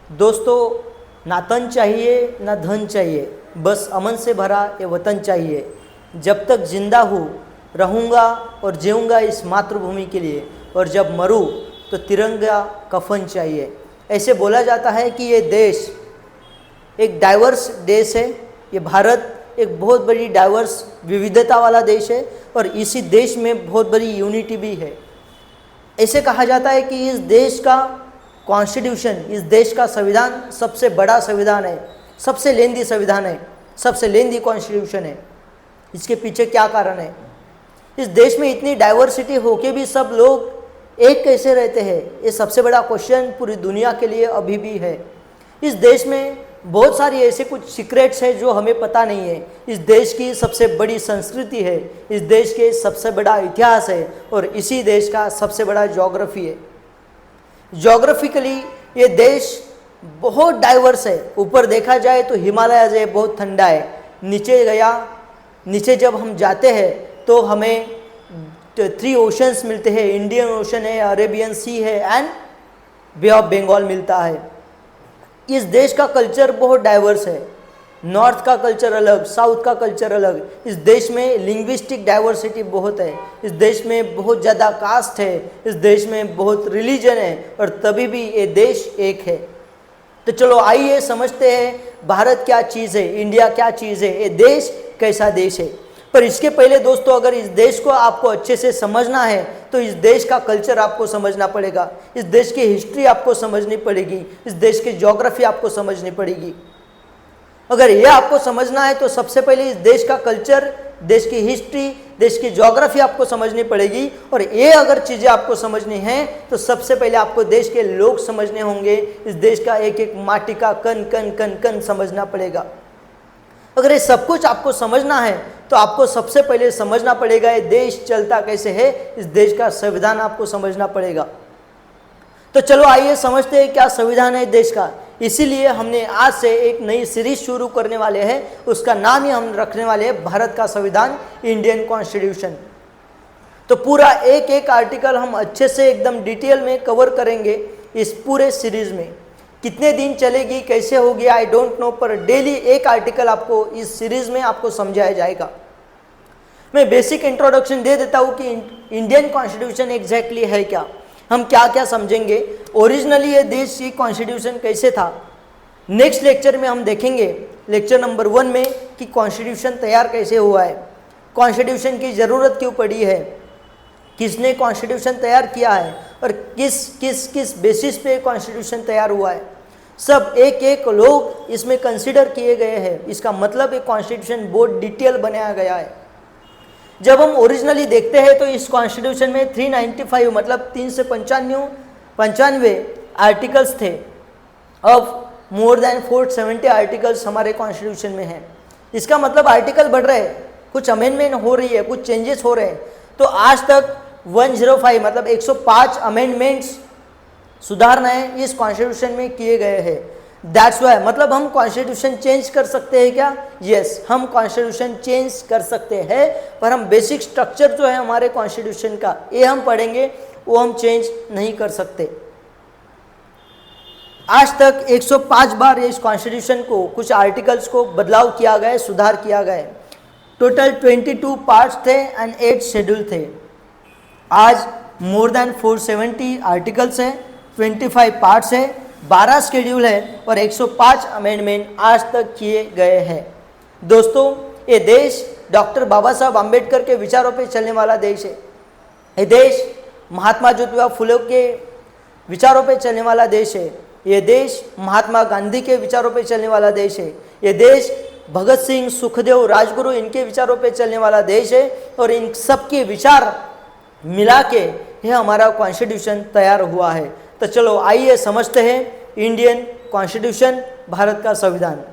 दोस्तों, ना तन चाहिए ना धन चाहिए, बस अमन से भरा ये वतन चाहिए। जब तक जिंदा हूँ रहूँगा और जीऊँगा इस मातृभूमि के लिए, और जब मरूँ तो तिरंगा कफन चाहिए। ऐसे बोला जाता है कि ये देश एक डाइवर्स देश है। ये भारत एक बहुत बड़ी डाइवर्स विविधता वाला देश है, और इसी देश में बहुत बड़ी यूनिटी भी है। ऐसे कहा जाता है कि इस देश का कॉन्स्टिट्यूशन, इस देश का संविधान सबसे बड़ा संविधान है, सबसे लेंदी संविधान है, सबसे लेंदी कॉन्स्टिट्यूशन है। इसके पीछे क्या कारण है? इस देश में इतनी डाइवर्सिटी होके भी सब लोग एक कैसे रहते हैं? ये सबसे बड़ा क्वेश्चन पूरी दुनिया के लिए अभी भी है। इस देश में बहुत सारी ऐसे कुछ सीक्रेट्स हैं जो हमें पता नहीं है। इस देश की सबसे बड़ी संस्कृति है, इस देश के सबसे बड़ा इतिहास है, और इसी देश का सबसे बड़ा ज्योग्राफी है। ज्योग्राफिकली ये देश बहुत डाइवर्स है। ऊपर देखा जाए तो हिमालय है, बहुत ठंडा है। नीचे जब हम जाते हैं तो हमें 3 ओशंस मिलते हैं। इंडियन ओशन है, अरेबियन सी है, एंड बे ऑफ बंगाल मिलता है। इस देश का कल्चर बहुत डाइवर्स है। नॉर्थ का कल्चर अलग, साउथ का कल्चर अलग। इस देश में लिंग्विस्टिक डाइवर्सिटी बहुत है। इस देश में बहुत ज़्यादा कास्ट है। इस देश में बहुत रिलीजन है, और तभी भी ये देश एक है। तो चलो आइए समझते हैं भारत क्या चीज़ है, इंडिया क्या चीज़ है, ये देश कैसा देश है। पर इसके पहले दोस्तों, अगर इस देश को आपको अच्छे से समझना है तो इस देश का कल्चर आपको समझना पड़ेगा, इस देश की हिस्ट्री आपको समझनी पड़ेगी, इस देश की ज्योग्राफी आपको समझनी पड़ेगी। अगर ये आपको समझना है तो सबसे पहले इस देश का कल्चर, देश की हिस्ट्री, देश की ज्योग्राफी आपको समझनी पड़ेगी। और ये अगर चीज़ें आपको समझनी हैं तो सबसे पहले आपको देश के लोग समझने होंगे। इस देश का एक एक माटी का कण कण कण कण समझना पड़ेगा। अगर ये सब कुछ आपको समझना है तो आपको सबसे पहले समझना पड़ेगा ये देश चलता कैसे है। इस देश का संविधान आपको समझना पड़ेगा। तो चलो आइए समझते हैं क्या संविधान है देश का। इसीलिए हमने आज से एक नई सीरीज शुरू करने वाले हैं। उसका नाम ही हम रखने वाले हैं भारत का संविधान, इंडियन कॉन्स्टिट्यूशन। तो पूरा एक एक आर्टिकल हम अच्छे से एकदम डिटेल में कवर करेंगे इस पूरे सीरीज में। कितने दिन चलेगी, कैसे होगी, आई डोंट नो, पर डेली एक आर्टिकल आपको इस सीरीज में आपको समझाया जाएगा। मैं बेसिक इंट्रोडक्शन दे देता हूँ कि इंडियन कॉन्स्टिट्यूशन एग्जैक्टली है क्या, हम क्या क्या समझेंगे, ओरिजिनली ये देश की कॉन्स्टिट्यूशन कैसे था। नेक्स्ट लेक्चर में हम देखेंगे, लेक्चर नंबर 1 में, कि कॉन्स्टिट्यूशन तैयार कैसे हुआ है, कॉन्स्टिट्यूशन की ज़रूरत क्यों पड़ी है, किसने कॉन्स्टिट्यूशन तैयार किया है, और किस बेसिस पे कॉन्स्टिट्यूशन तैयार हुआ है। सब एक एक लोग इसमें कंसिडर किए गए हैं। इसका मतलब एक कॉन्स्टिट्यूशन बहुत डिटेल बनाया गया है। जब हम ओरिजिनली देखते हैं तो इस कॉन्स्टिट्यूशन में 395 मतलब 3 से 95 आर्टिकल्स थे। अब मोर देन 470 आर्टिकल्स हमारे कॉन्स्टिट्यूशन में हैं। इसका मतलब आर्टिकल बढ़ रहे हैं, कुछ अमेंडमेंट हो रही है, कुछ चेंजेस हो रहे हैं। तो आज तक 105 मतलब 105 अमेंडमेंट्स, सुधार नए इस कॉन्स्टिट्यूशन में किए गए हैं। दैट्स वाई, मतलब हम कॉन्स्टिट्यूशन चेंज कर सकते हैं क्या? यस, हम कॉन्स्टिट्यूशन चेंज कर सकते हैं, पर हम बेसिक स्ट्रक्चर जो है हमारे कॉन्स्टिट्यूशन का, ये हम पढ़ेंगे, वो हम चेंज नहीं कर सकते। आज तक 105 बार इस कॉन्स्टिट्यूशन को, कुछ आर्टिकल्स को बदलाव किया गया, सुधार किया गया। टोटल 22 पार्ट्स थे एंड 8 शेड्यूल थे। आज मोर देन 470 आर्टिकल्स हैं, 25 पार्ट्स है, 12 शेड्यूल है, और 105 अमेंडमेंट आज तक किए गए हैं। दोस्तों, ये देश डॉक्टर बाबा साहब आम्बेडकर के विचारों पे चलने वाला देश है। ये देश महात्मा ज्योतिबा फुले के विचारों पे चलने वाला देश है। ये देश महात्मा गांधी के विचारों पे चलने वाला देश है। ये देश भगत सिंह, सुखदेव, राजगुरु, इनके विचारों पे चलने वाला देश है। और इन सब के विचार मिला के यह हमारा कॉन्स्टिट्यूशन तैयार हुआ है। तो चलो आइए समझते हैं इंडियन कॉन्स्टिट्यूशन, भारत का संविधान।